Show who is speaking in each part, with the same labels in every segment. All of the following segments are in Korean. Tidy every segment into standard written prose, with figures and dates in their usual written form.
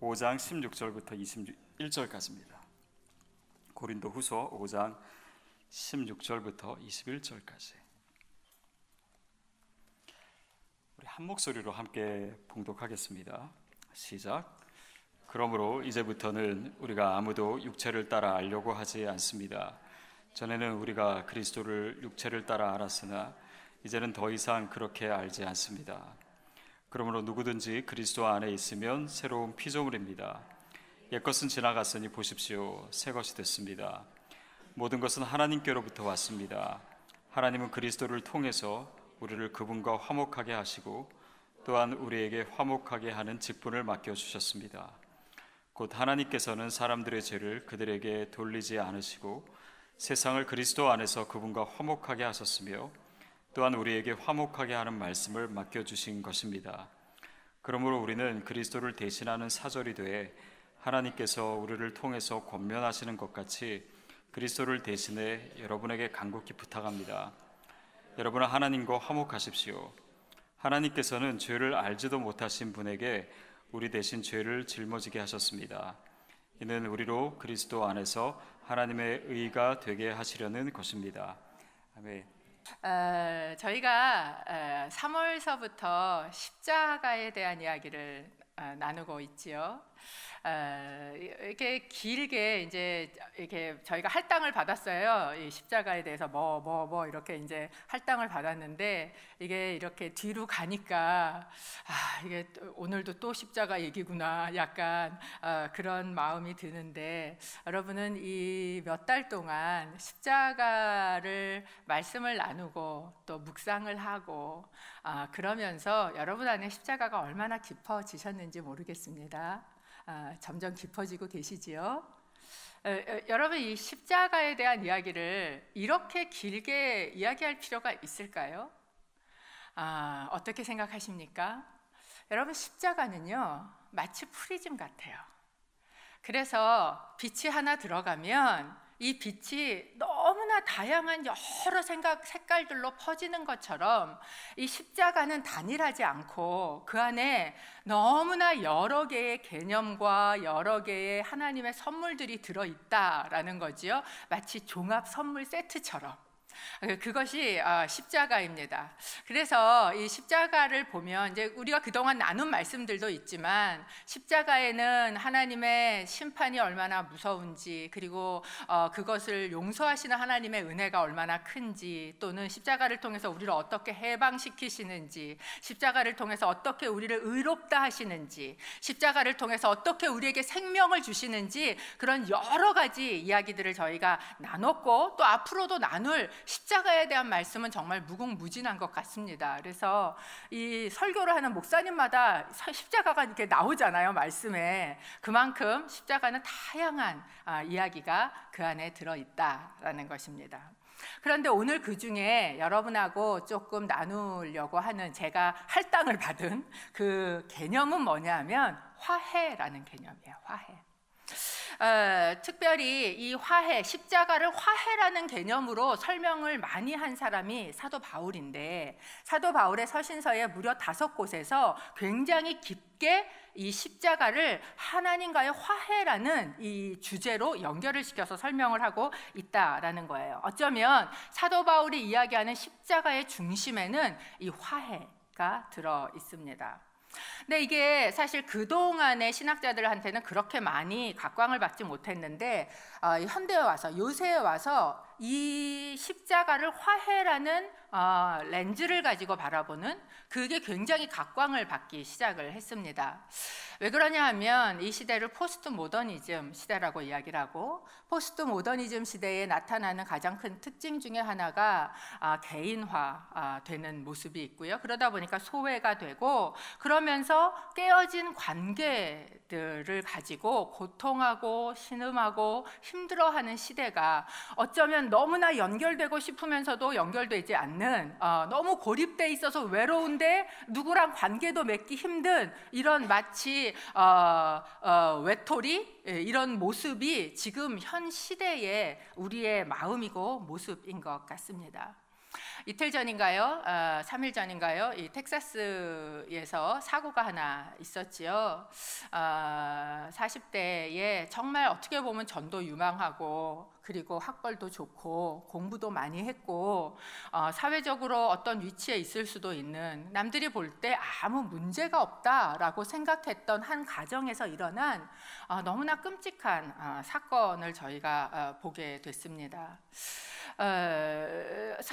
Speaker 1: 5장 16절부터 21절까지입니다. 고린도후서 5장 16절부터 21절까지. 우리 한 목소리로 함께 봉독하겠습니다. 시작. 그러므로 이제부터는 우리가 아무도 육체를 따라 알려고 하지 않습니다. 전에는 우리가 그리스도를 육체를 따라 알았으나 이제는 더 이상 그렇게 알지 않습니다. 그러므로 누구든지 그리스도 안에 있으면 새로운 피조물입니다. 옛것은 지나갔으니 보십시오, 새 것이 됐습니다. 모든 것은 하나님께로부터 왔습니다. 하나님은 그리스도를 통해서 우리를 그분과 화목하게 하시고 또한 우리에게 화목하게 하는 직분을 맡겨주셨습니다. 곧 하나님께서는 사람들의 죄를 그들에게 돌리지 않으시고 세상을 그리스도 안에서 그분과 화목하게 하셨으며 또한 우리에게 화목하게 하는 말씀을 맡겨주신 것입니다. 그러므로 우리는 그리스도를 대신하는 사절이 돼 하나님께서 우리를 통해서 권면하시는 것 같이 그리스도를 대신해 여러분에게 간곡히 부탁합니다. 여러분은 하나님과 화목하십시오. 하나님께서는 죄를 알지도 못하신 분에게 우리 대신 죄를 짊어지게 하셨습니다. 이는 우리로 그리스도 안에서 하나님의 의가 되게 하시려는 것입니다. 아멘.
Speaker 2: 저희가 3월서부터 십자가에 대한 이야기를 나누고 있지요. 이렇게 길게 이제 이렇게 저희가 할당을 받았어요. 이 십자가에 대해서 뭐 이렇게 이제 할당을 받았는데 이게 이렇게 뒤로 가니까 이게 오늘도 또 십자가 얘기구나 약간 그런 마음이 드는데, 여러분은 이 몇 달 동안 십자가를 말씀을 나누고 또 묵상을 하고 그러면서 여러분 안에 십자가가 얼마나 깊어지셨는지 모르겠습니다. 점점 깊어지고 계시지요? 여러분, 이 십자가에 대한 이야기를 이렇게 길게 이야기할 필요가 있을까요? 어떻게 생각하십니까? 여러분, 십자가는요 마치 프리즘 같아요. 그래서 빛이 하나 들어가면 이 빛이 너무나 다양한 여러 색깔들로 퍼지는 것처럼 이 십자가는 단일하지 않고 그 안에 너무나 여러 개의 개념과 여러 개의 하나님의 선물들이 들어있다라는 거지요. 마치 종합 선물 세트처럼. 그것이 십자가입니다. 그래서 이 십자가를 보면 이제 우리가 그동안 나눈 말씀들도 있지만 십자가에는 하나님의 심판이 얼마나 무서운지, 그리고 그것을 용서하시는 하나님의 은혜가 얼마나 큰지, 또는 십자가를 통해서 우리를 어떻게 해방시키시는지, 십자가를 통해서 어떻게 우리를 의롭다 하시는지, 십자가를 통해서 어떻게 우리에게 생명을 주시는지, 그런 여러 가지 이야기들을 저희가 나눴고 또 앞으로도 나눌 십자가에 대한 말씀은 정말 무궁무진한 것 같습니다. 그래서 이 설교를 하는 목사님마다 십자가가 이렇게 나오잖아요, 말씀에. 그만큼 십자가는 다양한 이야기가 그 안에 들어있다라는 것입니다. 그런데 오늘 그 중에 여러분하고 조금 나누려고 하는, 제가 할당을 받은 그 개념은 뭐냐면 화해라는 개념이에요. 화해. 특별히 이 화해, 십자가를 화해라는 개념으로 설명을 많이 한 사람이 사도 바울인데, 사도 바울의 서신서에 무려 5곳에서 굉장히 깊게 이 십자가를 하나님과의 화해라는 이 주제로 연결을 시켜서 설명을 하고 있다라는 거예요. 어쩌면 사도 바울이 이야기하는 십자가의 중심에는 이 화해가 들어 있습니다. 근데 이게 사실 그동안의 신학자들한테는 그렇게 많이 각광을 받지 못했는데 현대에 와서, 요새에 와서 이 십자가를 화해라는 렌즈를 가지고 바라보는, 그게 굉장히 각광을 받기 시작을 했습니다. 왜 그러냐 하면 이 시대를 포스트 모더니즘 시대라고 이야기를 하고, 포스트 모더니즘 시대에 나타나는 가장 큰 특징 중에 하나가 개인화 되는 모습이 있고요. 그러다 보니까 소외가 되고, 그러면서 깨어진 관계들을 가지고 고통하고 신음하고 힘들어하는 시대가, 어쩌면 너무나 연결되고 싶으면서도 연결되지 않는, 너무 고립돼 있어서 외로운데 누구랑 관계도 맺기 힘든 이런 마치 외톨이, 이런 모습이 지금 현 시대의 우리의 마음이고 모습인 것 같습니다. 이틀 전인가요? 3일 전인가요? 이 텍사스에서 사고가 하나 있었지요. 40대에 정말 어떻게 보면 전도 유망하고 그리고 학벌도 좋고 공부도 많이 했고 사회적으로 어떤 위치에 있을 수도 있는, 남들이 볼 때 아무 문제가 없다라고 생각했던 한 가정에서 일어난 너무나 끔찍한 사건을 저희가 보게 됐습니다.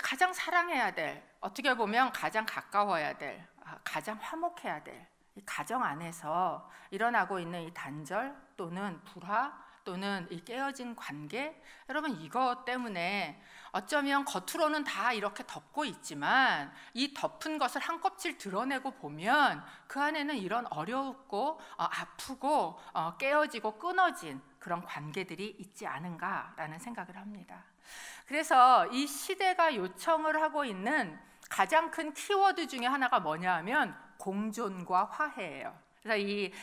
Speaker 2: 가장 사랑해야 될, 어떻게 보면 가장 가까워야 될, 가장 화목해야 될 이 가정 안에서 일어나고 있는 이 단절 또는 불화 또는 이 깨어진 관계, 여러분 이것 때문에 어쩌면 겉으로는 다 이렇게 덮고 있지만 이 덮은 것을 한 껍질 드러내고 보면 그 안에는 이런 어렵고 아프고 깨어지고 끊어진 그런 관계들이 있지 않은가라는 생각을 합니다. 그래서 이 시대가 요청을 하고 있는 가장 큰 키워드 중에 하나가 뭐냐 하면 공존과 화해예요. 그래서 이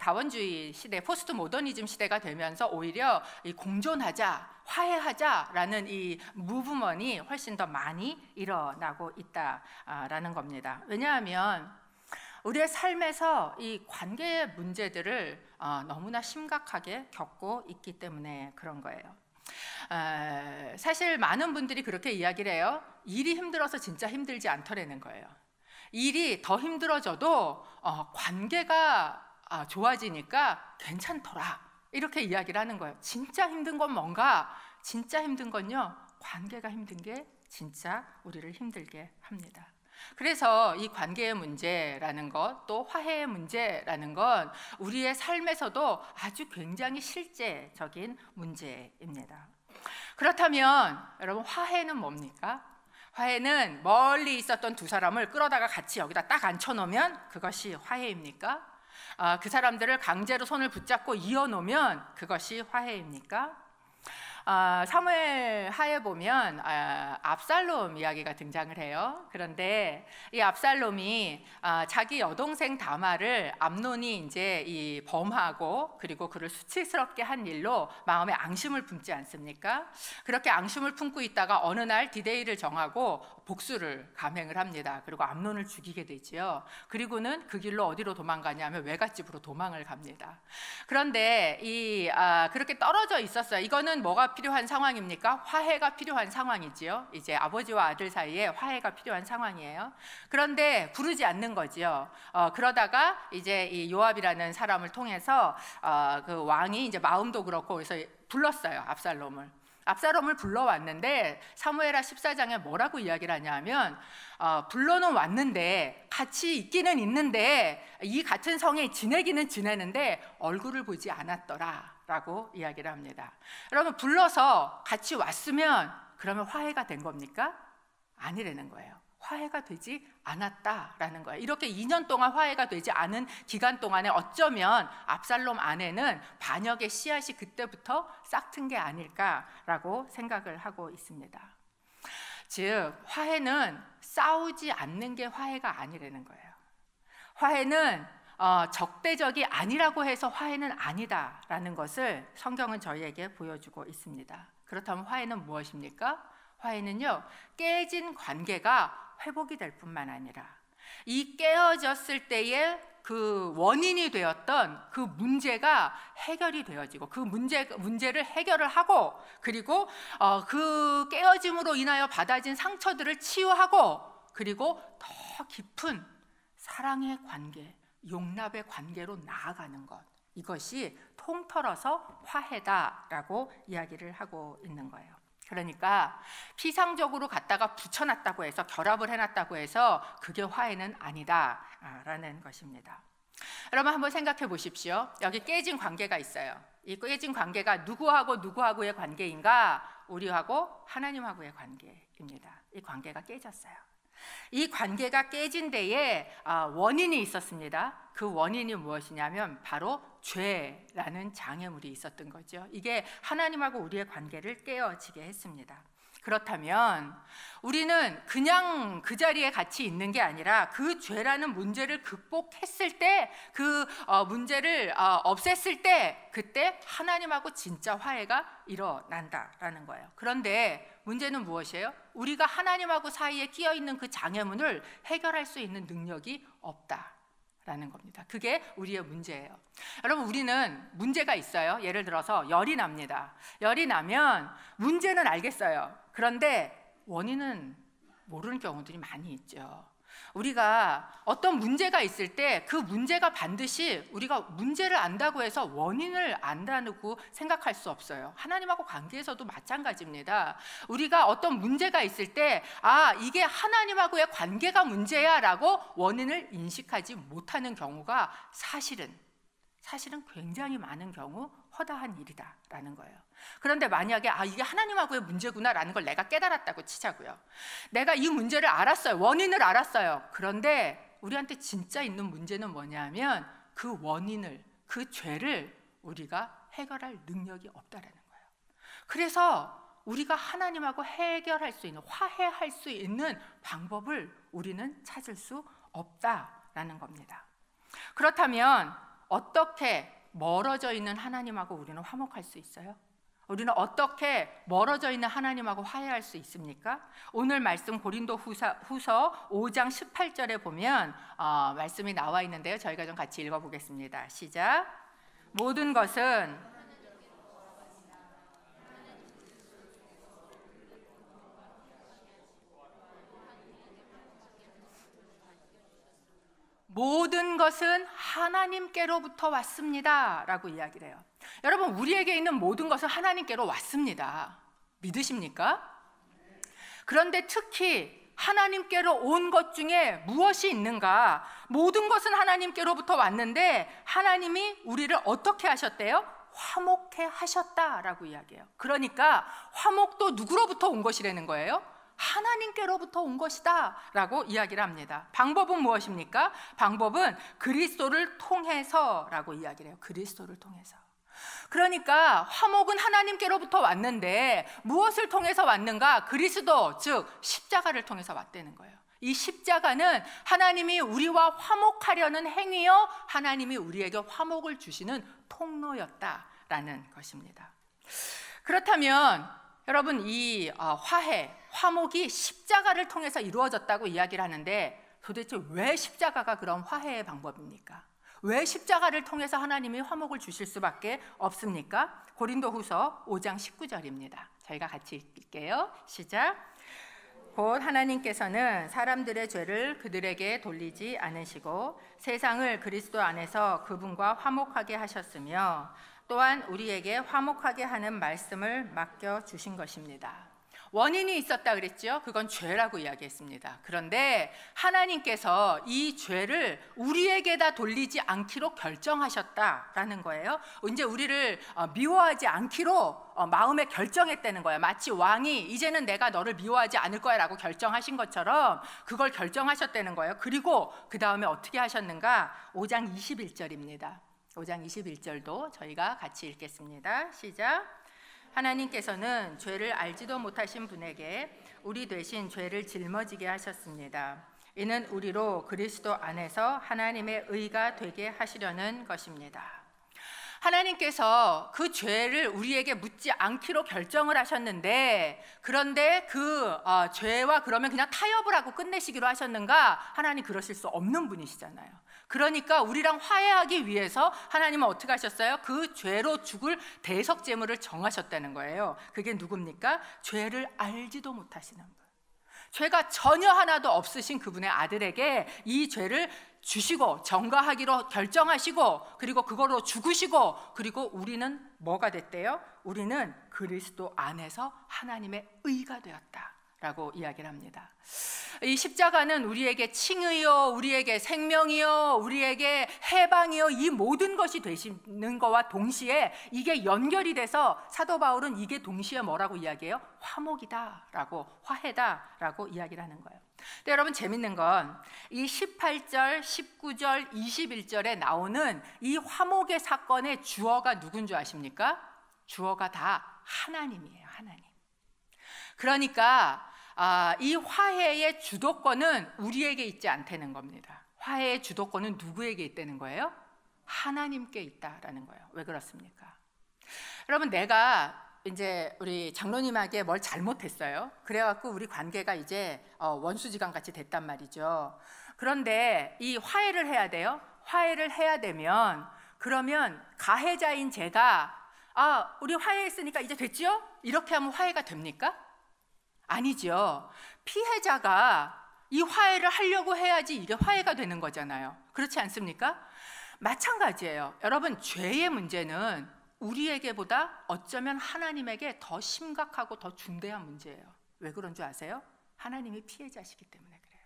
Speaker 2: 다원주의 시대, 포스트 모더니즘 시대가 되면서 오히려 이 공존하자, 화해하자라는 이 무브먼이 훨씬 더 많이 일어나고 있다라는 겁니다. 왜냐하면 우리의 삶에서 이 관계의 문제들을 너무나 심각하게 겪고 있기 때문에 그런 거예요. 사실 많은 분들이 그렇게 이야기를 해요. 일이 힘들어서 진짜 힘들지 않더라는 거예요. 일이 더 힘들어져도 관계가 좋아지니까 괜찮더라, 이렇게 이야기를 하는 거예요. 진짜 힘든 건 뭔가? 진짜 힘든 건요, 관계가 힘든 게 진짜 우리를 힘들게 합니다. 그래서 이 관계의 문제라는 것, 또 화해의 문제라는 건 우리의 삶에서도 아주 굉장히 실제적인 문제입니다. 그렇다면 여러분, 화해는 뭡니까? 화해는 멀리 있었던 두 사람을 끌어다가 같이 여기다 딱 앉혀놓으면 그것이 화해입니까? 그 사람들을 강제로 손을 붙잡고 이어놓으면 그것이 화해입니까? 사무엘 하에 보면 압살롬 이야기가 등장을 해요. 그런데 이 압살롬이 자기 여동생 다말을 암논이 이제 이 범하고 그리고 그를 수치스럽게 한 일로 마음에 앙심을 품지 않습니까? 그렇게 앙심을 품고 있다가 어느 날 디데이를 정하고 복수를 감행을 합니다. 그리고 암논을 죽이게 되지요. 그리고는 그 길로 어디로 도망가냐면 외갓집으로 도망을 갑니다. 그런데 그렇게 떨어져 있었어요. 이거는 뭐가 필요한 상황입니까? 화해가 필요한 상황이지요. 이제 아버지와 아들 사이에 화해가 필요한 상황이에요. 그런데 부르지 않는 거지요. 그러다가 이제 이 요압이라는 사람을 통해서 그 왕이 이제 마음도 그렇고 그래서 불렀어요. 압살롬을 불러왔는데 사무엘하 14장에 뭐라고 이야기를 하냐면 불러는 왔는데 같이 있기는 있는데 이 같은 성에 지내기는 지내는데 얼굴을 보지 않았더라 라고 이야기를 합니다. 여러분, 불러서 같이 왔으면 그러면 화해가 된 겁니까? 아니라는 거예요. 화해가 되지 않았다라는 거예요. 이렇게 2년 동안 화해가 되지 않은 기간 동안에 어쩌면 압살롬 안에는 반역의 씨앗이 그때부터 싹튼 게 아닐까라고 생각을 하고 있습니다. 즉, 화해는 싸우지 않는 게 화해가 아니라는 거예요. 화해는 적대적이 아니라고 해서 화해는 아니다라는 것을 성경은 저희에게 보여주고 있습니다. 그렇다면 화해는 무엇입니까? 화해는요, 깨진 관계가 회복이 될 뿐만 아니라 이 깨어졌을 때의 그 원인이 되었던 그 문제가 해결이 되어지고 그 문제를 해결을 하고 그리고 그 깨어짐으로 인하여 받아진 상처들을 치유하고 그리고 더 깊은 사랑의 관계, 용납의 관계로 나아가는 것, 이것이 통틀어서 화해다라고 이야기를 하고 있는 거예요. 그러니까 피상적으로 갖다가 붙여놨다고 해서 결합을 해놨다고 해서 그게 화해는 아니다라는 것입니다. 여러분, 한번 생각해 보십시오. 여기 깨진 관계가 있어요. 이 깨진 관계가 누구하고 누구하고의 관계인가? 우리하고 하나님하고의 관계입니다. 이 관계가 깨졌어요. 이 관계가 깨진 데에 원인이 있었습니다. 그 원인이 무엇이냐면 바로 죄라는 장애물이 있었던 거죠. 이게 하나님하고 우리의 관계를 깨어지게 했습니다. 그렇다면 우리는 그냥 그 자리에 같이 있는 게 아니라 그 죄라는 문제를 극복했을 때, 그 문제를 없앴을 때, 그때 하나님하고 진짜 화해가 일어난다라는 거예요. 그런데 문제는 무엇이에요? 우리가 하나님하고 사이에 끼어 있는 그 장애물을 해결할 수 있는 능력이 없다라는 겁니다. 그게 우리의 문제예요. 여러분, 우리는 문제가 있어요. 예를 들어서 열이 납니다. 열이 나면 문제는 알겠어요. 그런데 원인은 모르는 경우들이 많이 있죠. 우리가 어떤 문제가 있을 때 그 문제가 반드시 우리가 문제를 안다고 해서 원인을 안다고 생각할 수 없어요. 하나님하고 관계에서도 마찬가지입니다. 우리가 어떤 문제가 있을 때 이게 하나님하고의 관계가 문제야 라고 원인을 인식하지 못하는 경우가 사실은 굉장히 많은 경우 허다한 일이다라는 거예요. 그런데 만약에 이게 하나님하고의 문제구나라는 걸 내가 깨달았다고 치자고요. 내가 이 문제를 알았어요. 원인을 알았어요. 그런데 우리한테 진짜 있는 문제는 뭐냐면 그 원인을, 그 죄를 우리가 해결할 능력이 없다라는 거예요. 그래서 우리가 하나님하고 해결할 수 있는, 화해할 수 있는 방법을 우리는 찾을 수 없다라는 겁니다. 그렇다면 어떻게 멀어져 있는 하나님하고 우리는 화목할 수 있어요? 우리는 어떻게 멀어져 있는 하나님하고 화해할 수 있습니까? 오늘 말씀 고린도 후서 5장 18절에 보면 말씀이 나와 있는데요. 저희가 좀 같이 읽어보겠습니다. 시작. 모든 것은 하나님께로부터 왔습니다 라고 이야기를 해요. 여러분, 우리에게 있는 모든 것은 하나님께로 왔습니다. 믿으십니까? 그런데 특히 하나님께로 온 것 중에 무엇이 있는가? 모든 것은 하나님께로부터 왔는데 하나님이 우리를 어떻게 하셨대요? 화목해 하셨다라고 이야기해요. 그러니까 화목도 누구로부터 온 것이라는 거예요? 하나님께로부터 온 것이다 라고 이야기를 합니다. 방법은 무엇입니까? 방법은 그리스도를 통해서 라고 이야기를 해요. 그리스도를 통해서. 그러니까 화목은 하나님께로부터 왔는데 무엇을 통해서 왔는가? 그리스도, 즉 십자가를 통해서 왔다는 거예요. 이 십자가는 하나님이 우리와 화목하려는 행위요, 하나님이 우리에게 화목을 주시는 통로였다라는 것입니다. 그렇다면 여러분, 이 화목이 십자가를 통해서 이루어졌다고 이야기를 하는데 도대체 왜 십자가가 그런 화해의 방법입니까? 왜 십자가를 통해서 하나님이 화목을 주실 수밖에 없습니까? 고린도후서 5장 19절입니다. 저희가 같이 읽을게요. 시작. 곧 하나님께서는 사람들의 죄를 그들에게 돌리지 않으시고 세상을 그리스도 안에서 그분과 화목하게 하셨으며 또한 우리에게 화목하게 하는 말씀을 맡겨주신 것입니다. 원인이 있었다 그랬죠? 그건 죄라고 이야기했습니다. 그런데 하나님께서 이 죄를 우리에게다 돌리지 않기로 결정하셨다라는 거예요. 이제 우리를 미워하지 않기로 마음에 결정했다는 거예요. 마치 왕이 이제는 내가 너를 미워하지 않을 거야 라고 결정하신 것처럼 그걸 결정하셨다는 거예요. 그리고 그 다음에 어떻게 하셨는가? 5장 21절입니다. 5장 21절도 저희가 같이 읽겠습니다. 시작. 하나님께서는 죄를 알지도 못하신 분에게 우리 대신 죄를 짊어지게 하셨습니다. 이는 우리로 그리스도 안에서 하나님의 의가 되게 하시려는 것입니다. 하나님께서 그 죄를 우리에게 묻지 않기로 결정을 하셨는데, 그런데 그 죄와 그러면 그냥 타협을 하고 끝내시기로 하셨는가? 하나님 그러실 수 없는 분이시잖아요. 그러니까 우리랑 화해하기 위해서 하나님은 어떻게 하셨어요? 그 죄로 죽을 대속제물을 정하셨다는 거예요. 그게 누굽니까? 죄를 알지도 못하시는 분, 죄가 전혀 하나도 없으신 그분의 아들에게 이 죄를 주시고 전가하기로 결정하시고, 그리고 그거로 죽으시고, 그리고 우리는 뭐가 됐대요? 우리는 그리스도 안에서 하나님의 의가 되었다라고 이야기를 합니다. 이 십자가는 우리에게 칭의요, 우리에게 생명이요, 우리에게 해방이요, 이 모든 것이 되시는 것과 동시에 이게 연결이 돼서 사도 바울은 이게 동시에 뭐라고 이야기해요? 화목이다라고, 화해다라고 이야기를 하는 거예요. 근데 여러분, 재밌는 건 이 18절, 19절, 21절에 나오는 이 화목의 사건의 주어가 누군 줄 아십니까? 주어가 다 하나님이에요. 하나님. 그러니까 이 화해의 주도권은 우리에게 있지 않다는 겁니다. 화해의 주도권은 누구에게 있다는 거예요? 하나님께 있다라는 거예요. 왜 그렇습니까? 여러분, 내가 이제 우리 장로님에게 뭘 잘못했어요. 그래갖고 우리 관계가 이제 원수지간 같이 됐단 말이죠. 그런데 이 화해를 해야 돼요. 화해를 해야 되면 그러면 가해자인 제가 우리 화해했으니까 이제 됐죠? 이렇게 하면 화해가 됩니까? 아니죠. 피해자가 이 화해를 하려고 해야지 이게 화해가 되는 거잖아요. 그렇지 않습니까? 마찬가지예요. 여러분, 죄의 문제는 우리에게보다 어쩌면 하나님에게 더 심각하고 더 중대한 문제예요. 왜 그런 줄 아세요? 하나님이 피해자시기 때문에 그래요.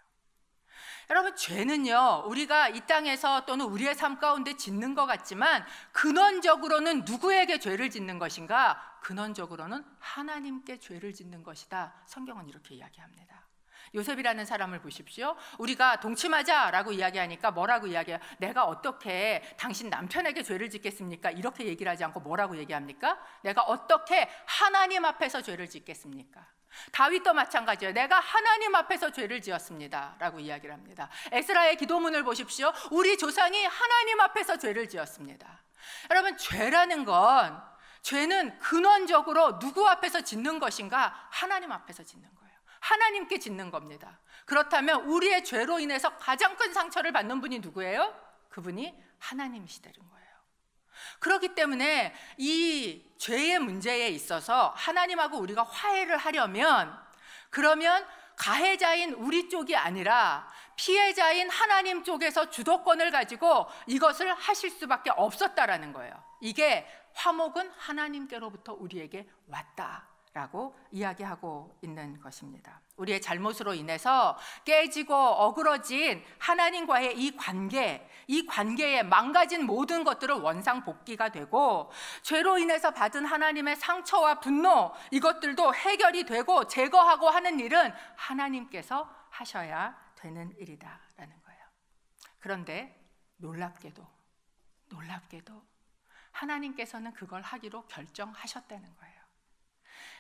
Speaker 2: 여러분, 죄는요, 우리가 이 땅에서 또는 우리의 삶 가운데 짓는 것 같지만 근원적으로는 누구에게 죄를 짓는 것인가? 근원적으로는 하나님께 죄를 짓는 것이다. 성경은 이렇게 이야기합니다. 요셉이라는 사람을 보십시오. 우리가 동침하자라고 이야기하니까 뭐라고 이야기해요? 내가 어떻게 당신 남편에게 죄를 짓겠습니까? 이렇게 얘기를 하지 않고 뭐라고 얘기합니까? 내가 어떻게 하나님 앞에서 죄를 짓겠습니까? 다윗도 마찬가지예요. 내가 하나님 앞에서 죄를 지었습니다 라고 이야기를 합니다. 에스라의 기도문을 보십시오. 우리 조상이 하나님 앞에서 죄를 지었습니다. 여러분, 죄는 근원적으로 누구 앞에서 짓는 것인가? 하나님 앞에서 짓는 거예요. 하나님께 짓는 겁니다. 그렇다면 우리의 죄로 인해서 가장 큰 상처를 받는 분이 누구예요? 그분이 하나님이시다는 거예요. 그렇기 때문에 이 죄의 문제에 있어서 하나님하고 우리가 화해를 하려면, 그러면 가해자인 우리 쪽이 아니라 피해자인 하나님 쪽에서 주도권을 가지고 이것을 하실 수밖에 없었다라는 거예요. 이게 화목은 하나님께로부터 우리에게 왔다라고 이야기하고 있는 것입니다. 우리의 잘못으로 인해서 깨지고 어그러진 하나님과의 이 관계에 망가진 모든 것들은 원상복귀가 되고, 죄로 인해서 받은 하나님의 상처와 분노, 이것들도 해결이 되고 제거하고 하는 일은 하나님께서 하셔야 되는 일이다라는 거예요. 그런데 놀랍게도 하나님께서는 그걸 하기로 결정하셨다는 거예요.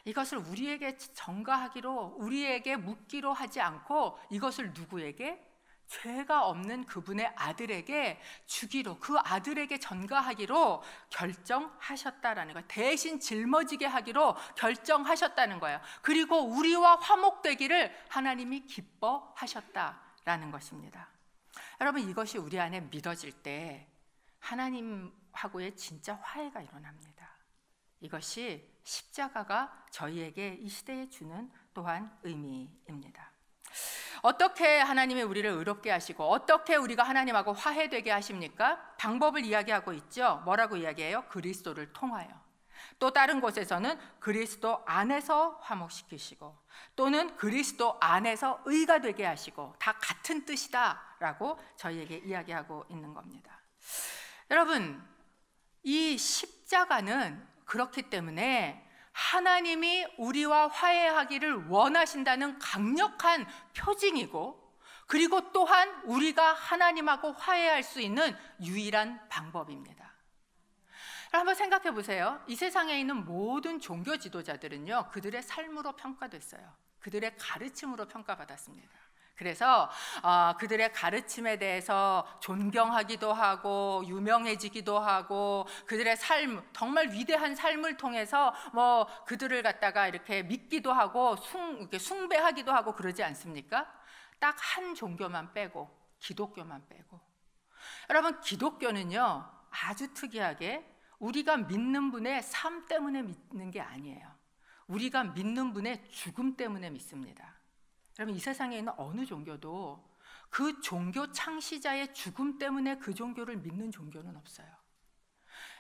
Speaker 2: 이것을 우리에게 전가하기로, 우리에게 묻기로 하지 않고 이것을 누구에게? 죄가 없는 그분의 아들에게 주기로, 그 아들에게 전가하기로 결정하셨다라는 거예요. 대신 짊어지게 하기로 결정하셨다는 거예요. 그리고 우리와 화목되기를 하나님이 기뻐하셨다라는 것입니다. 여러분, 이것이 우리 안에 믿어질 때 하나님하고의 진짜 화해가 일어납니다. 이것이 십자가가 저희에게 이 시대에 주는 또한 의미입니다. 어떻게 하나님이 우리를 의롭게 하시고 어떻게 우리가 하나님하고 화해되게 하십니까? 방법을 이야기하고 있죠. 뭐라고 이야기해요? 그리스도를 통하여. 또 다른 곳에서는 그리스도 안에서 화목시키시고, 또는 그리스도 안에서 의가 되게 하시고, 다 같은 뜻이다라고 저희에게 이야기하고 있는 겁니다. 여러분, 이 십자가는 그렇기 때문에 하나님이 우리와 화해하기를 원하신다는 강력한 표징이고, 그리고 또한 우리가 하나님하고 화해할 수 있는 유일한 방법입니다. 한번 생각해 보세요. 이 세상에 있는 모든 종교 지도자들은요, 그들의 삶으로 평가됐어요. 그들의 가르침으로 평가받았습니다. 그래서 그들의 가르침에 대해서 존경하기도 하고 유명해지기도 하고, 그들의 삶, 정말 위대한 삶을 통해서 그들을 갖다가 이렇게 믿기도 하고 이렇게 숭배하기도 하고 그러지 않습니까? 딱 한 종교만 빼고, 기독교만 빼고. 여러분, 기독교는요 아주 특이하게 우리가 믿는 분의 삶 때문에 믿는 게 아니에요. 우리가 믿는 분의 죽음 때문에 믿습니다. 여러분, 이 세상에 있는 어느 종교도 그 종교 창시자의 죽음 때문에 그 종교를 믿는 종교는 없어요.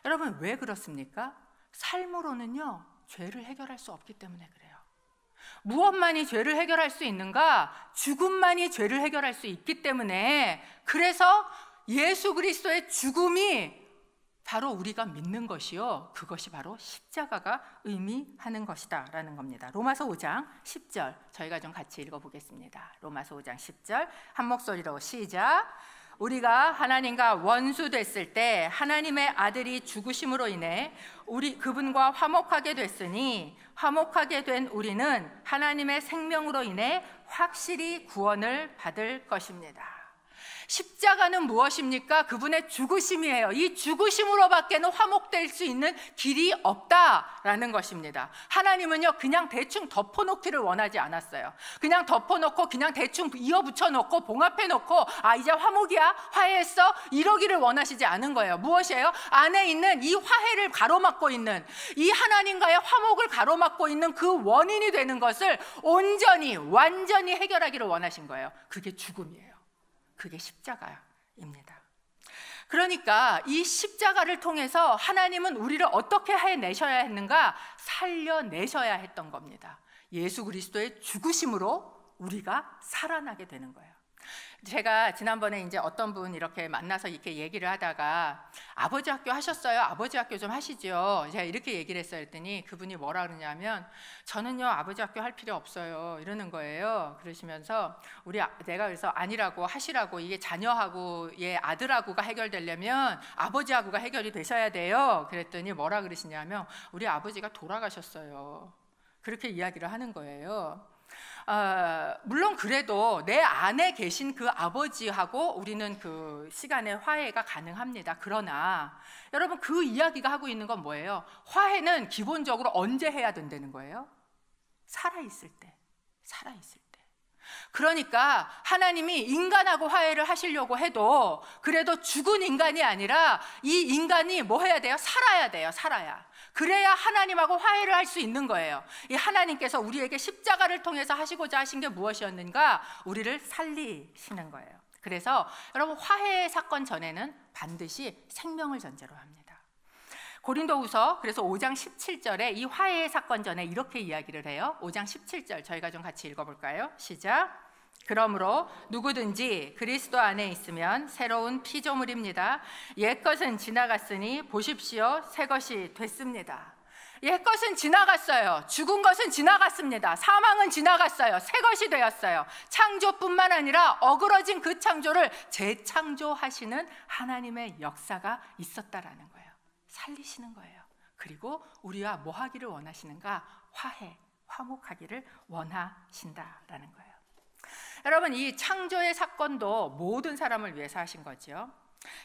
Speaker 2: 여러분, 왜 그렇습니까? 삶으로는요 죄를 해결할 수 없기 때문에 그래요. 무엇만이 죄를 해결할 수 있는가? 죽음만이 죄를 해결할 수 있기 때문에, 그래서 예수 그리스도의 죽음이 바로 우리가 믿는 것이요, 그것이 바로 십자가가 의미하는 것이다 라는 겁니다. 로마서 5장 10절 저희가 좀 같이 읽어보겠습니다. 로마서 5장 10절 한 목소리로 시작. 우리가 하나님과 원수 됐을 때 하나님의 아들이 죽으심으로 인해 그분과 화목하게 됐으니 화목하게 된 우리는 하나님의 생명으로 인해 확실히 구원을 받을 것입니다. 십자가는 무엇입니까? 그분의 죽으심이에요. 이 죽으심으로밖에는 화목될 수 있는 길이 없다라는 것입니다. 하나님은요, 그냥 대충 덮어놓기를 원하지 않았어요. 그냥 덮어놓고 그냥 대충 이어붙여놓고 봉합해놓고 이제 화목이야, 화해했어, 이러기를 원하시지 않은 거예요. 무엇이에요? 안에 있는 이 화해를 가로막고 있는, 이 하나님과의 화목을 가로막고 있는 그 원인이 되는 것을 온전히 완전히 해결하기를 원하신 거예요. 그게 죽음이에요. 그게 십자가입니다. 그러니까 이 십자가를 통해서 하나님은 우리를 어떻게 해내셔야 했는가? 살려내셔야 했던 겁니다. 예수 그리스도의 죽으심으로 우리가 살아나게 되는 거예요. 제가 지난번에 이제 어떤 분 이렇게 만나서 이렇게 얘기를 하다가 아버지 학교 하셨어요? 아버지 학교 좀 하시죠. 제가 이렇게 얘기를 했어요. 했더니 그분이 뭐라 그러냐면 저는요 아버지 학교 할 필요 없어요 이러는 거예요. 그러시면서 내가 그래서 아니라고 하시라고, 이게 자녀하고의 아들하고가 해결되려면 아버지하고가 해결이 되셔야 돼요. 그랬더니 뭐라 그러시냐면 우리 아버지가 돌아가셨어요. 그렇게 이야기를 하는 거예요. 물론 그래도 내 안에 계신 그 아버지하고 우리는 그 시간에 화해가 가능합니다. 그러나 여러분, 그 이야기가 하고 있는 건 뭐예요? 화해는 기본적으로 언제 해야 된다는 거예요? 살아있을 때. 그러니까 하나님이 인간하고 화해를 하시려고 해도 그래도 죽은 인간이 아니라 이 인간이 뭐 해야 돼요? 살아야 돼요. 그래야 하나님하고 화해를 할 수 있는 거예요. 이 하나님께서 우리에게 십자가를 통해서 하시고자 하신 게 무엇이었는가? 우리를 살리시는 거예요. 그래서 여러분, 화해의 사건 전에는 반드시 생명을 전제로 합니다. 고린도후서 그래서 5장 17절에 이 화해의 사건 전에 이렇게 이야기를 해요. 5장 17절 저희가 좀 같이 읽어볼까요? 시작. 그러므로 누구든지 그리스도 안에 있으면 새로운 피조물입니다. 옛것은 지나갔으니 보십시오, 새것이 됐습니다. 옛것은 지나갔어요. 죽은 것은 지나갔습니다. 사망은 지나갔어요. 새것이 되었어요. 창조뿐만 아니라 어그러진 그 창조를 재창조하시는 하나님의 역사가 있었다라는 거예요. 살리시는 거예요. 그리고 우리와 뭐 하기를 원하시는가? 화목하기를 원하신다라는 거예요. 여러분, 이 창조의 사건도 모든 사람을 위해서 하신 거죠.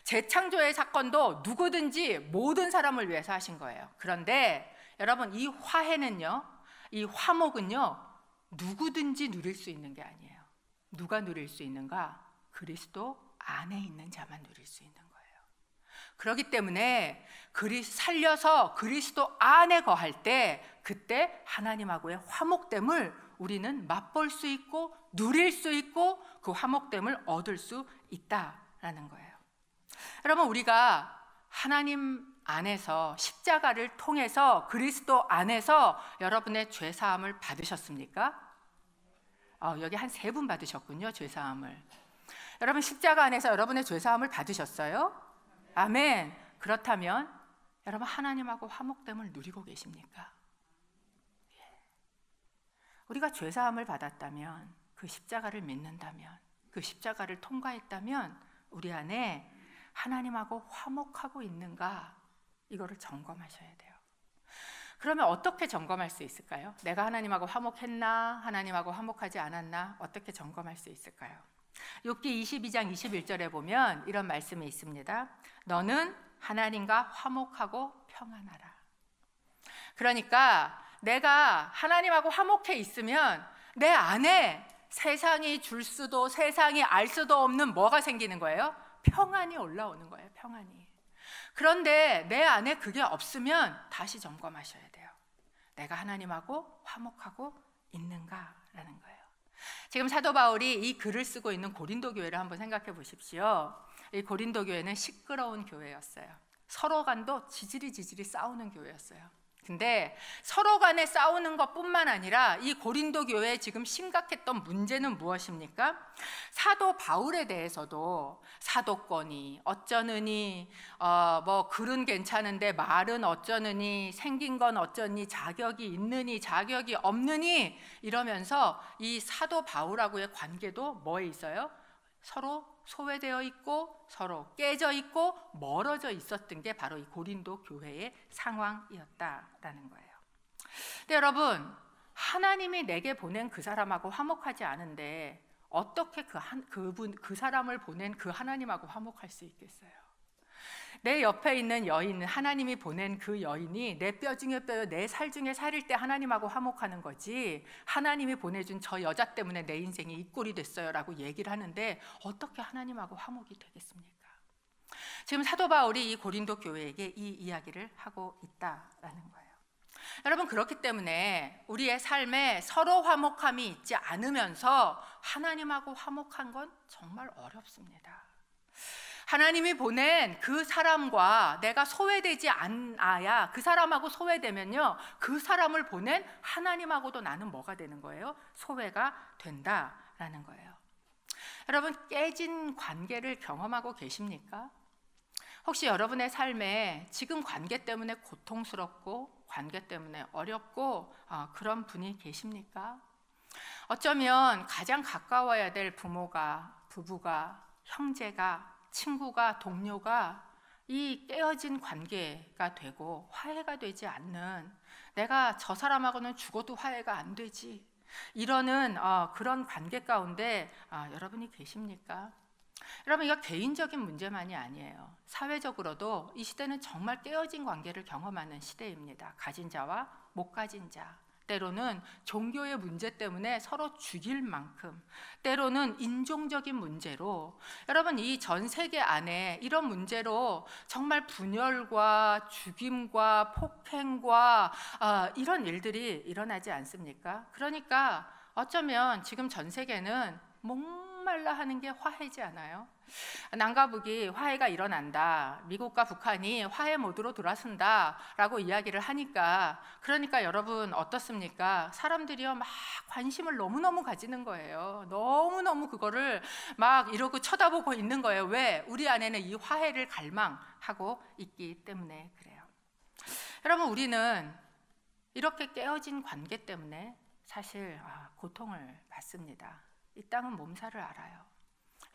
Speaker 2: 재창조의 사건도 누구든지 모든 사람을 위해서 하신 거예요. 그런데 여러분, 이 화해는요, 이 화목은요, 누구든지 누릴 수 있는 게 아니에요. 누가 누릴 수 있는가? 그리스도 안에 있는 자만 누릴 수 있는 거예요. 그렇기 때문에 살려서 그리스도 안에 거할 때, 그때 하나님하고의 화목됨을 우리는 맛볼 수 있고 누릴 수 있고 그 화목됨을 얻을 수 있다라는 거예요. 여러분, 우리가 하나님 안에서 십자가를 통해서 그리스도 안에서 여러분의 죄사함을 받으셨습니까? 여기 한 3분 받으셨군요. 죄사함을. 여러분, 십자가 안에서 여러분의 죄사함을 받으셨어요? 아멘. 그렇다면 여러분, 하나님하고 화목됨을 누리고 계십니까? 우리가 죄사함을 받았다면, 그 십자가를 믿는다면, 그 십자가를 통과했다면 우리 안에 하나님하고 화목하고 있는가? 이거를 점검하셔야 돼요. 그러면 어떻게 점검할 수 있을까요? 내가 하나님하고 화목했나? 하나님하고 화목하지 않았나? 어떻게 점검할 수 있을까요? 욥기 22장 21절에 보면 이런 말씀이 있습니다. 너는 하나님과 화목하고 평안하라. 그러니까 내가 하나님하고 화목해 있으면 내 안에 세상이 줄 수도 세상이 알 수도 없는 뭐가 생기는 거예요? 평안이 올라오는 거예요. 평안이. 그런데 내 안에 그게 없으면 다시 점검하셔야 돼요. 내가 하나님하고 화목하고 있는가라는 거예요. 지금 사도 바울이 이 글을 쓰고 있는 고린도 교회를 한번 생각해 보십시오. 이 고린도 교회는 시끄러운 교회였어요. 서로 간도 지지리 싸우는 교회였어요. 근데 서로 간에 싸우는 것뿐만 아니라 이 고린도 교회에 지금 심각했던 문제는 무엇입니까? 사도 바울에 대해서도 사도권이 어쩌느니, 뭐 글은 괜찮은데 말은 어쩌느니, 생긴 건 어쩌니, 자격이 있느니 자격이 없느니 이러면서 이 사도 바울하고의 관계도 뭐에 있어요? 서로 소외되어 있고 서로 깨져 있고 멀어져 있었던 게 바로 이 고린도 교회의 상황이었다라는 거예요. 근데 여러분, 하나님이 내게 보낸 그 사람하고 화목하지 않은데 어떻게 그 사람을 보낸 그 하나님하고 화목할 수 있겠어요? 내 옆에 있는 여인, 하나님이 보낸 그 여인이 내 뼈 중에 뼈요, 내 살 중에 살일 때 하나님하고 화목하는 거지, 하나님이 보내준 저 여자 때문에 내 인생이 이 꼴이 됐어요 라고 얘기를 하는데 어떻게 하나님하고 화목이 되겠습니까? 지금 사도 바울이 이 고린도 교회에게 이 이야기를 하고 있다라는 거예요. 여러분, 그렇기 때문에 우리의 삶에 서로 화목함이 있지 않으면서 하나님하고 화목한 건 정말 어렵습니다. 하나님이 보낸 그 사람과 내가 소외되지 않아야, 그 사람하고 소외되면요, 그 사람을 보낸 하나님하고도 나는 뭐가 되는 거예요? 소외가 된다라는 거예요. 여러분, 깨진 관계를 경험하고 계십니까? 혹시 여러분의 삶에 지금 관계 때문에 고통스럽고 관계 때문에 어렵고 그런 분이 계십니까? 어쩌면 가장 가까워야 될 부모가, 부부가, 형제가, 친구가, 동료가 이 깨어진 관계가 되고 화해가 되지 않는, 내가 저 사람하고는 죽어도 화해가 안 되지, 이러는 그런 관계 가운데 여러분이 계십니까? 여러분, 이거 개인적인 문제만이 아니에요. 사회적으로도 이 시대는 정말 깨어진 관계를 경험하는 시대입니다. 가진 자와 못 가진 자, 때로는 종교의 문제 때문에 서로 죽일 만큼, 때로는 인종적인 문제로, 여러분, 이 전 세계 안에 이런 문제로 정말 분열과 죽임과 폭행과 이런 일들이 일어나지 않습니까? 그러니까 어쩌면 지금 전 세계는 목말라 하는 게 화해지 않아요? 남과 북이 화해가 일어난다, 미국과 북한이 화해 모드로 들어선다 라고 이야기를 하니까, 그러니까 여러분 어떻습니까? 사람들이요 막 관심을 너무너무 가지는 거예요. 너무너무 그거를 막 이러고 쳐다보고 있는 거예요. 왜? 우리 안에는 이 화해를 갈망하고 있기 때문에 그래요. 여러분, 우리는 이렇게 깨어진 관계 때문에 사실 고통을 받습니다. 이 땅은 몸살을 알아요.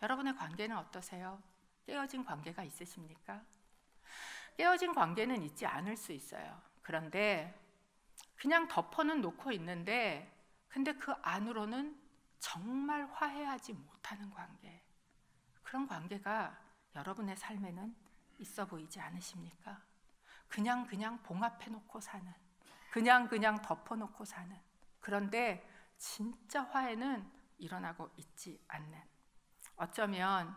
Speaker 2: 여러분의 관계는 어떠세요? 깨어진 관계가 있으십니까? 깨어진 관계는 있지 않을 수 있어요. 그런데 그냥 덮어는 놓고 있는데, 근데 그 안으로는 정말 화해하지 못하는 관계, 그런 관계가 여러분의 삶에는 있어 보이지 않으십니까? 그냥 봉합해 놓고 사는, 그냥 덮어놓고 사는, 그런데 진짜 화해는 일어나고 있지 않는, 어쩌면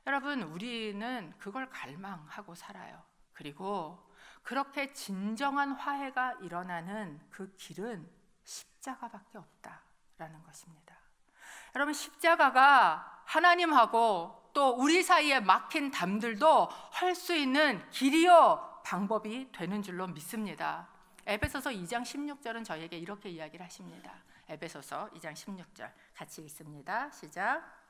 Speaker 2: 여러분, 우리는 그걸 갈망하고 살아요. 그리고 그렇게 진정한 화해가 일어나는 그 길은 십자가밖에 없다라는 것입니다. 여러분, 십자가가 하나님하고 또 우리 사이에 막힌 담들도 할 수 있는 길이요 방법이 되는 줄로 믿습니다. 에베소서 2장 16절은 저에게 이렇게 이야기를 하십니다. 에베소서 2장 16절 같이 읽습니다. 시작.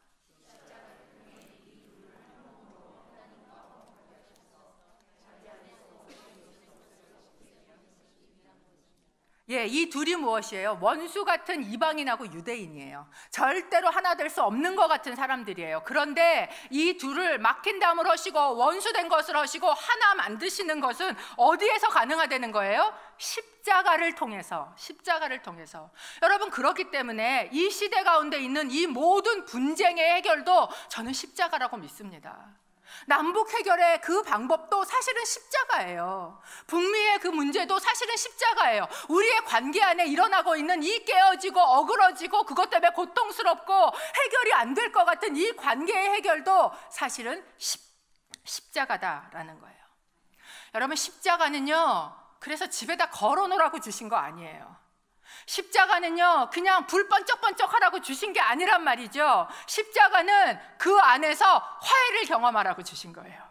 Speaker 2: 예, 이 둘이 무엇이에요? 원수 같은 이방인하고 유대인이에요. 절대로 하나 될 수 없는 것 같은 사람들이에요. 그런데 이 둘을 막힌 담을 하시고 원수된 것을 하시고 하나 만드시는 것은 어디에서 가능하다는 거예요? 십자가를 통해서. 여러분, 그렇기 때문에 이 시대 가운데 있는 이 모든 분쟁의 해결도 저는 십자가라고 믿습니다. 남북 해결의 그 방법도 사실은 십자가예요. 북미의 그 문제도 사실은 십자가예요. 우리의 관계 안에 일어나고 있는 이 깨어지고 어그러지고 그것 때문에 고통스럽고 해결이 안 될 것 같은 이 관계의 해결도 사실은 십자가다라는 거예요. 여러분, 십자가는요, 그래서 집에다 걸어놓으라고 주신 거 아니에요. 십자가는요, 그냥 불 번쩍번쩍 하라고 주신 게 아니란 말이죠. 십자가는 그 안에서 화해를 경험하라고 주신 거예요.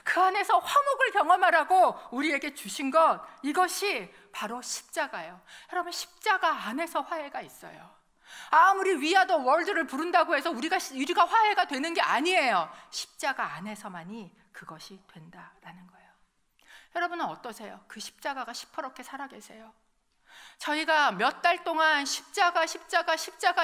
Speaker 2: 그 안에서 화목을 경험하라고 우리에게 주신 것, 이것이 바로 십자가예요. 여러분, 십자가 안에서 화해가 있어요. 아무리 We are the world를 부른다고 해서 우리가 화해가 되는 게 아니에요. 십자가 안에서만이 그것이 된다라는 거예요. 여러분은 어떠세요? 그 십자가가 시퍼렇게 살아 계세요? 저희가 몇 달 동안 십자가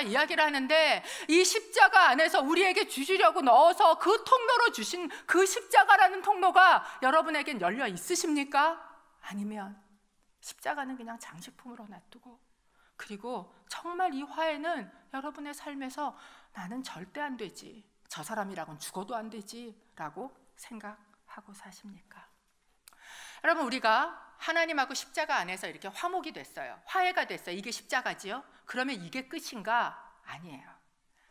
Speaker 2: 이야기를 하는데 이 십자가 안에서 우리에게 주시려고 넣어서 그 통로로 주신 그 십자가라는 통로가 여러분에겐 열려 있으십니까? 아니면 십자가는 그냥 장식품으로 놔두고, 그리고 정말 이 화해는 여러분의 삶에서 나는 절대 안 되지, 저 사람이라고는 죽어도 안 되지 라고 생각하고 사십니까? 여러분, 우리가 하나님하고 십자가 안에서 이렇게 화목이 됐어요. 화해가 됐어요. 이게 십자가지요? 그러면 이게 끝인가? 아니에요.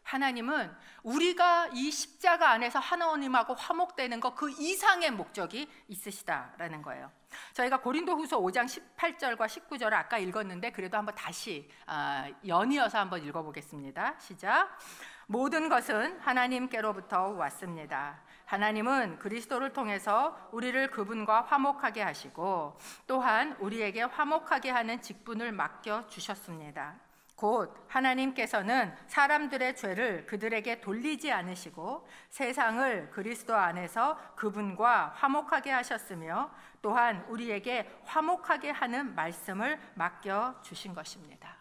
Speaker 2: 하나님은 우리가 이 십자가 안에서 하나님하고 화목되는 것 그 이상의 목적이 있으시다라는 거예요. 저희가 고린도후서 5장 18절과 19절을 아까 읽었는데 그래도 한번 다시 연이어서 한번 읽어보겠습니다. 시작. 모든 것은 하나님께로부터 왔습니다. 하나님은 그리스도를 통해서 우리를 그분과 화목하게 하시고 또한 우리에게 화목하게 하는 직분을 맡겨주셨습니다. 곧 하나님께서는 사람들의 죄를 그들에게 돌리지 않으시고 세상을 그리스도 안에서 그분과 화목하게 하셨으며 또한 우리에게 화목하게 하는 말씀을 맡겨주신 것입니다.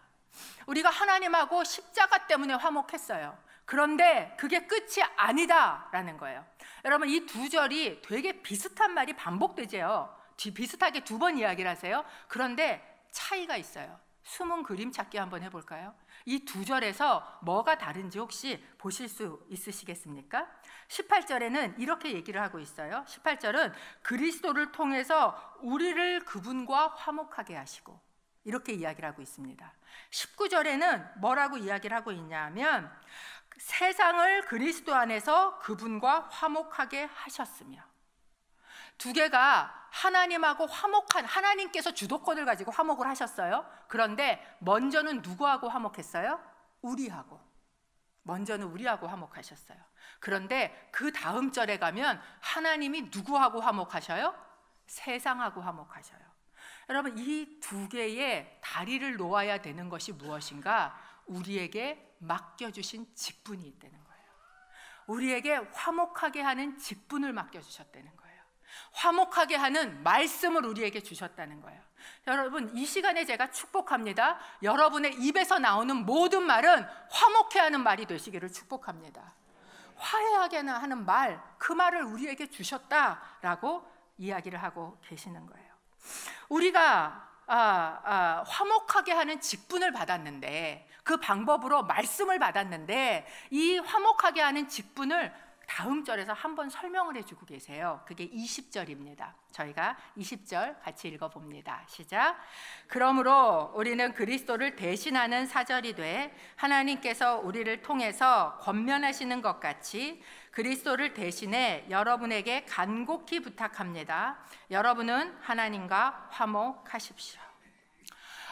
Speaker 2: 우리가 하나님하고 십자가 때문에 화목했어요. 그런데 그게 끝이 아니다라는 거예요. 여러분, 이 두 절이 되게 비슷한 말이 반복되죠. 비슷하게 두 번 이야기를 하세요. 그런데 차이가 있어요. 숨은 그림 찾기 한번 해볼까요? 이 두 절에서 뭐가 다른지 혹시 보실 수 있으시겠습니까? 18절에는 이렇게 얘기를 하고 있어요. 18절은 그리스도를 통해서 우리를 그분과 화목하게 하시고 이렇게 이야기를 하고 있습니다. 19절에는 뭐라고 이야기를 하고 있냐면 세상을 그리스도 안에서 그분과 화목하게 하셨으며, 두 개가 하나님하고 화목한, 하나님께서 주도권을 가지고 화목을 하셨어요. 그런데 먼저는 누구하고 화목했어요? 우리하고. 먼저는 우리하고 화목하셨어요. 그런데 그 다음 절에 가면 하나님이 누구하고 화목하셔요? 세상하고 화목하셔요. 여러분, 이 두 개의 다리를 놓아야 되는 것이 무엇인가? 우리에게 맡겨주신 직분이 있다는 거예요. 우리에게 화목하게 하는 직분을 맡겨주셨다는 거예요. 화목하게 하는 말씀을 우리에게 주셨다는 거예요. 여러분, 이 시간에 제가 축복합니다. 여러분의 입에서 나오는 모든 말은 화목해 하는 말이 되시기를 축복합니다. 화해하게 하는 말, 그 말을 우리에게 주셨다라고 이야기를 하고 계시는 거예요. 우리가 화목하게 하는 직분을 받았는데, 그 방법으로 말씀을 받았는데, 이 화목하게 하는 직분을 다음 절에서 한번 설명을 해주고 계세요. 그게 20절입니다. 저희가 20절 같이 읽어봅니다. 시작. 그러므로 우리는 그리스도를 대신하는 사절이 돼 하나님께서 우리를 통해서 권면하시는 것 같이 그리스도를 대신해 여러분에게 간곡히 부탁합니다. 여러분은 하나님과 화목하십시오.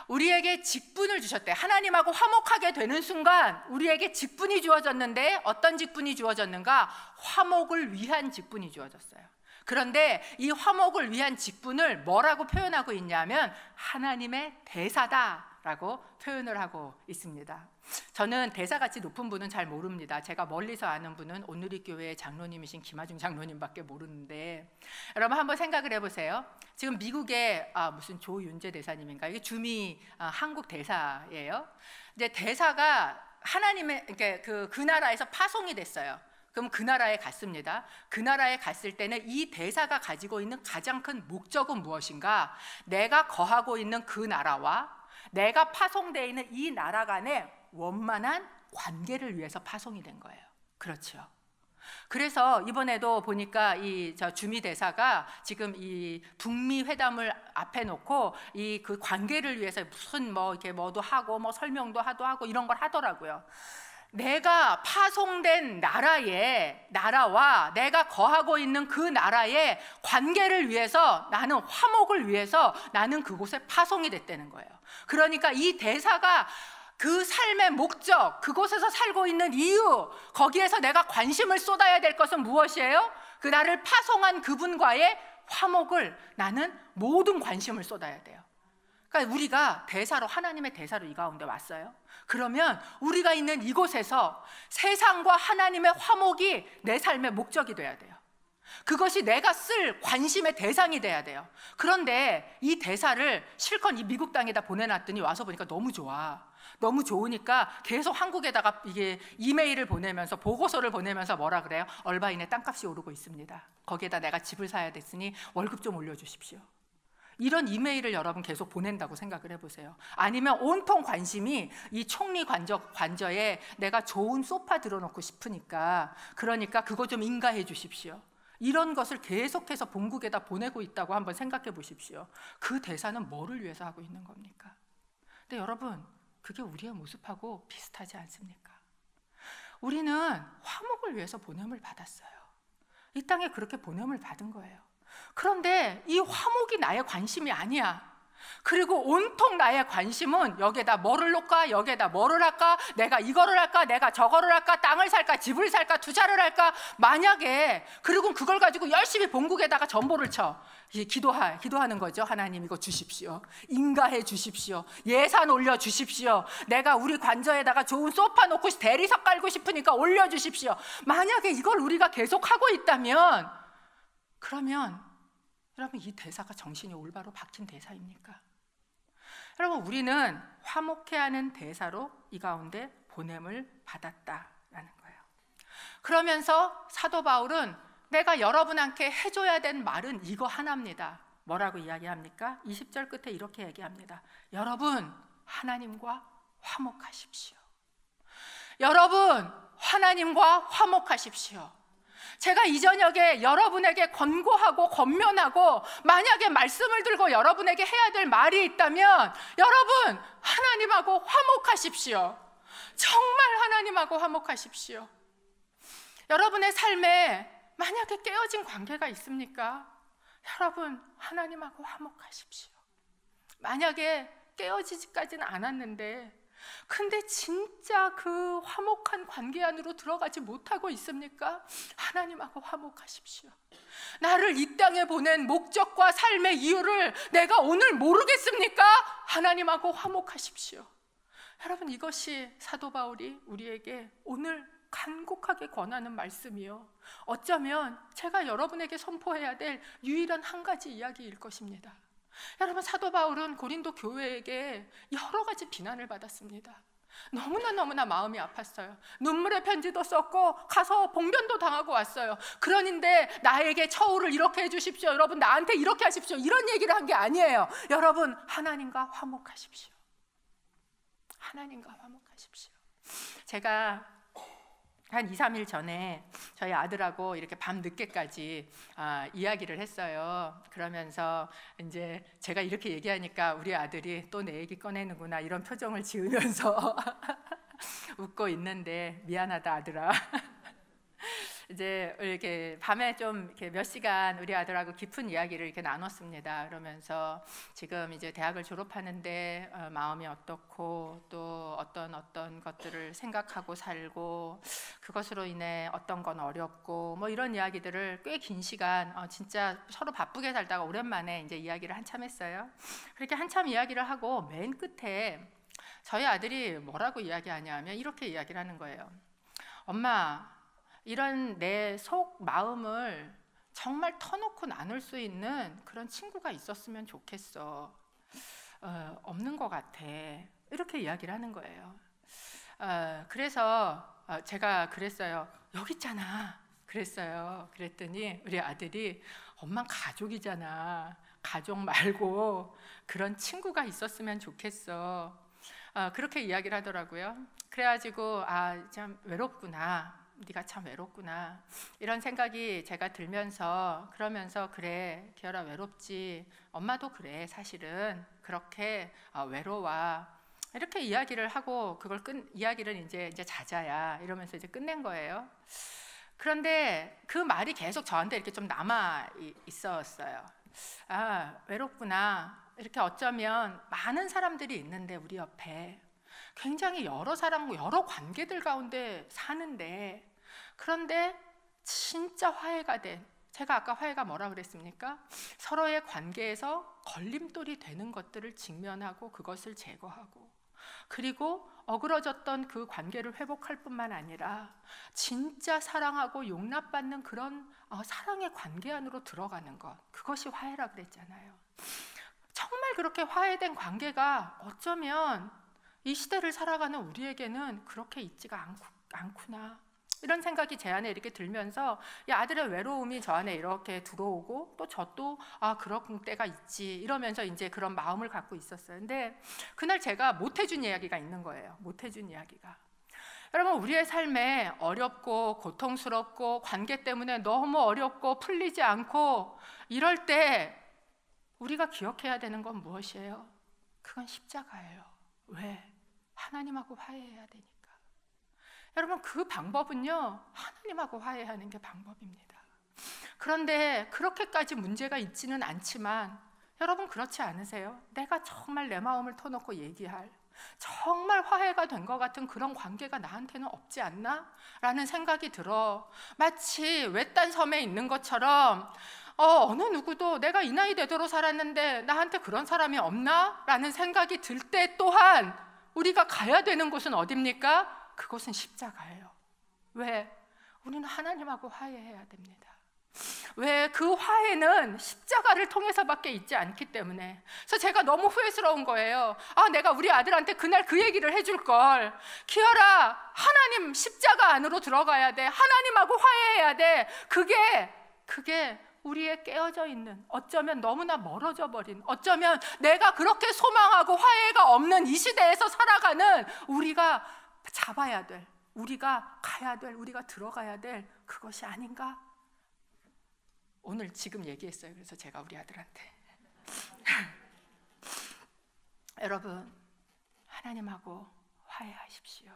Speaker 2: 우리에게 직분을 주셨대요. 하나님하고 화목하게 되는 순간 우리에게 직분이 주어졌는데, 어떤 직분이 주어졌는가? 화목을 위한 직분이 주어졌어요. 그런데 이 화목을 위한 직분을 뭐라고 표현하고 있냐면 하나님의 대사다라고 표현을 하고 있습니다. 저는 대사같이 높은 분은 잘 모릅니다. 제가 멀리서 아는 분은 온누리교회 장로님이신 김하중 장로님밖에 모르는데, 여러분 한번 생각을 해보세요. 지금 미국의 무슨 조윤재 대사님인가, 이게 주미 한국 대사예요. 이제 대사가 하나님의 그 나라에서 파송이 됐어요. 그럼 그 나라에 갔습니다. 그 나라에 갔을 때는 이 대사가 가지고 있는 가장 큰 목적은 무엇인가? 내가 거하고 있는 그 나라와 내가 파송되어 있는 이 나라 간의 원만한 관계를 위해서 파송이 된 거예요. 그렇죠. 그래서 이번에도 보니까 저 주미 대사가 지금 이 북미 회담을 앞에 놓고 이 그 관계를 위해서 무슨 이렇게 뭐도 하고 설명도 하고 이런 걸 하더라고요. 내가 파송된 나라와 내가 거하고 있는 그 나라의 관계를 위해서, 나는 화목을 위해서 나는 그곳에 파송이 됐다는 거예요. 그러니까 이 대사가 그 삶의 목적, 그곳에서 살고 있는 이유, 거기에서 내가 관심을 쏟아야 될 것은 무엇이에요? 그 나를 파송한 그분과의 화목을, 나는 모든 관심을 쏟아야 돼요. 그러니까 우리가 대사로, 하나님의 대사로 이 가운데 왔어요. 그러면 우리가 있는 이곳에서 세상과 하나님의 화목이 내 삶의 목적이 돼야 돼요. 그것이 내가 쓸 관심의 대상이 돼야 돼요. 그런데 이 대사를 실컷 이 미국 땅에다 보내놨더니 와서 보니까 너무 좋아. 너무 좋으니까 계속 한국에다가 이게 이메일을 보내면서 보고서를 보내면서 뭐라 그래요? 얼바인의 땅값이 오르고 있습니다. 거기에다 내가 집을 사야 됐으니 월급 좀 올려주십시오. 이런 이메일을 여러분 계속 보낸다고 생각을 해보세요. 아니면 온통 관심이 이 총리 관저에 내가 좋은 소파 들어놓고 싶으니까, 그러니까 그거 좀 인가해 주십시오. 이런 것을 계속해서 본국에다 보내고 있다고 한번 생각해 보십시오. 그 대사는 뭐를 위해서 하고 있는 겁니까? 근데 여러분, 그게 우리의 모습하고 비슷하지 않습니까? 우리는 화목을 위해서 보냄을 받았어요. 이 땅에 그렇게 보냄을 받은 거예요. 그런데 이 화목이 나의 관심이 아니야. 그리고 온통 나의 관심은 여기에다 뭐를 놓을까, 여기에다 뭐를 할까, 내가 이거를 할까, 내가 저거를 할까, 땅을 살까, 집을 살까, 투자를 할까. 만약에 그리고 그걸 가지고 열심히 본국에다가 전보를 쳐 기도하는 거죠. 하나님 이거 주십시오, 인가해 주십시오, 예산 올려 주십시오, 내가 우리 관저에다가 좋은 소파 놓고 대리석 깔고 싶으니까 올려 주십시오. 만약에 이걸 우리가 계속 하고 있다면, 그러면 여러분, 이 대사가 정신이 올바로 박힌 대사입니까? 여러분, 우리는 화목해 하는 대사로 이 가운데 보냄을 받았다라는 거예요. 그러면서 사도 바울은 내가 여러분한테 해줘야 된 말은 이거 하나입니다. 뭐라고 이야기합니까? 20절 끝에 이렇게 얘기합니다. 여러분, 하나님과 화목하십시오. 여러분, 하나님과 화목하십시오. 제가 이 저녁에 여러분에게 권고하고 권면하고, 만약에 말씀을 들고 여러분에게 해야 될 말이 있다면, 여러분, 하나님하고 화목하십시오. 정말 하나님하고 화목하십시오. 여러분의 삶에 만약에 깨어진 관계가 있습니까? 여러분, 하나님하고 화목하십시오. 만약에 깨어지지까지는 않았는데, 근데 진짜 그 화목한 관계 안으로 들어가지 못하고 있습니까? 하나님하고 화목하십시오. 나를 이 땅에 보낸 목적과 삶의 이유를 내가 오늘 모르겠습니까? 하나님하고 화목하십시오. 여러분, 이것이 사도 바울이 우리에게 오늘 간곡하게 권하는 말씀이요, 어쩌면 제가 여러분에게 선포해야 될 유일한 한 가지 이야기일 것입니다. 여러분, 사도 바울은 고린도 교회에게 여러 가지 비난을 받았습니다. 너무나 마음이 아팠어요. 눈물의 편지도 썼고 가서 봉변도 당하고 왔어요. 그런데 나에게 처우를 이렇게 해주십시오, 여러분 나한테 이렇게 하십시오, 이런 얘기를 한 게 아니에요. 여러분, 하나님과 화목하십시오. 하나님과 화목하십시오. 제가 한 2, 3일 전에 저희 아들하고 이렇게 밤 늦게까지 이야기를 했어요. 그러면서 이제 제가 이렇게 얘기하니까 우리 아들이 또 내 얘기 꺼내는구나 이런 표정을 지으면서 웃고 있는데, 미안하다 아들아. 이제 이렇게 밤에 좀 이렇게 몇 시간 우리 아들하고 깊은 이야기를 이렇게 나눴습니다. 그러면서 지금 이제 대학을 졸업하는데 마음이 어떻고, 또 어떤 것들을 생각하고 살고, 그것으로 인해 어떤 건 어렵고, 뭐 이런 이야기들을 꽤 긴 시간 진짜 서로 바쁘게 살다가 오랜만에 이제 이야기를 한참 했어요. 그렇게 한참 이야기를 하고 맨 끝에 저희 아들이 뭐라고 이야기하냐면 이렇게 이야기를 하는 거예요. 엄마, 이런 내 속 마음을 정말 터놓고 나눌 수 있는 그런 친구가 있었으면 좋겠어. 없는 것 같아. 이렇게 이야기를 하는 거예요. 그래서 제가 그랬어요. 여기 있잖아. 그랬어요. 그랬더니 우리 아들이 엄마 가족이잖아. 가족 말고 그런 친구가 있었으면 좋겠어. 그렇게 이야기를 하더라고요. 그래가지고 참 외롭구나. 네가 참 외롭구나, 이런 생각이 제가 들면서, 그러면서 그래 기열아 외롭지, 엄마도 그래, 사실은 그렇게 외로워, 이렇게 이야기를 하고 이야기를 이제 자자야 이러면서 이제 끝낸 거예요. 그런데 그 말이 계속 저한테 이렇게 좀 남아 있었어요. 외롭구나, 이렇게 어쩌면 많은 사람들이 있는데 우리 옆에 굉장히 여러 사람과 여러 관계들 가운데 사는데, 그런데 진짜 화해가 된, 제가 아까 화해가 뭐라 그랬습니까? 서로의 관계에서 걸림돌이 되는 것들을 직면하고 그것을 제거하고, 그리고 어그러졌던 그 관계를 회복할 뿐만 아니라 진짜 사랑하고 용납받는 그런 사랑의 관계 안으로 들어가는 것, 그것이 화해라 그랬잖아요. 정말 그렇게 화해된 관계가 어쩌면 이 시대를 살아가는 우리에게는 그렇게 있지가 않구나, 이런 생각이 제 안에 이렇게 들면서 이 아들의 외로움이 저 안에 이렇게 들어오고, 또 저도 그런 때가 있지 이러면서 이제 그런 마음을 갖고 있었어요. 근데 그날 제가 못해준 이야기가 있는 거예요. 못해준 이야기가, 여러분, 우리의 삶에 어렵고 고통스럽고 관계 때문에 너무 어렵고 풀리지 않고 이럴 때 우리가 기억해야 되는 건 무엇이에요? 그건 십자가예요. 왜? 하나님하고 화해해야 되니까. 여러분, 그 방법은요, 하나님하고 화해하는 게 방법입니다. 그런데 그렇게까지 문제가 있지는 않지만 여러분, 그렇지 않으세요? 내가 정말 내 마음을 터놓고 얘기할, 정말 화해가 된 것 같은 그런 관계가 나한테는 없지 않나? 라는 생각이 들어. 마치 외딴 섬에 있는 것처럼 어느 누구도 내가 이 나이 되도록 살았는데 나한테 그런 사람이 없나? 라는 생각이 들 때 또한 우리가 가야 되는 곳은 어딥니까? 그곳은 십자가예요. 왜? 우리는 하나님하고 화해해야 됩니다. 왜? 그 화해는 십자가를 통해서밖에 있지 않기 때문에. 그래서 제가 너무 후회스러운 거예요. 내가 우리 아들한테 그날 그 얘기를 해줄 걸. 키열아, 하나님 십자가 안으로 들어가야 돼. 하나님하고 화해해야 돼. 그게 우리의 깨어져 있는, 어쩌면 너무나 멀어져 버린, 어쩌면 내가 그렇게 소망하고 화해가 없는 이 시대에서 살아가는 우리가 잡아야 될, 우리가 가야 될, 우리가 들어가야 될 그것이 아닌가? 오늘 지금 얘기했어요. 그래서 제가 우리 아들한테 여러분, 하나님하고 화해하십시오.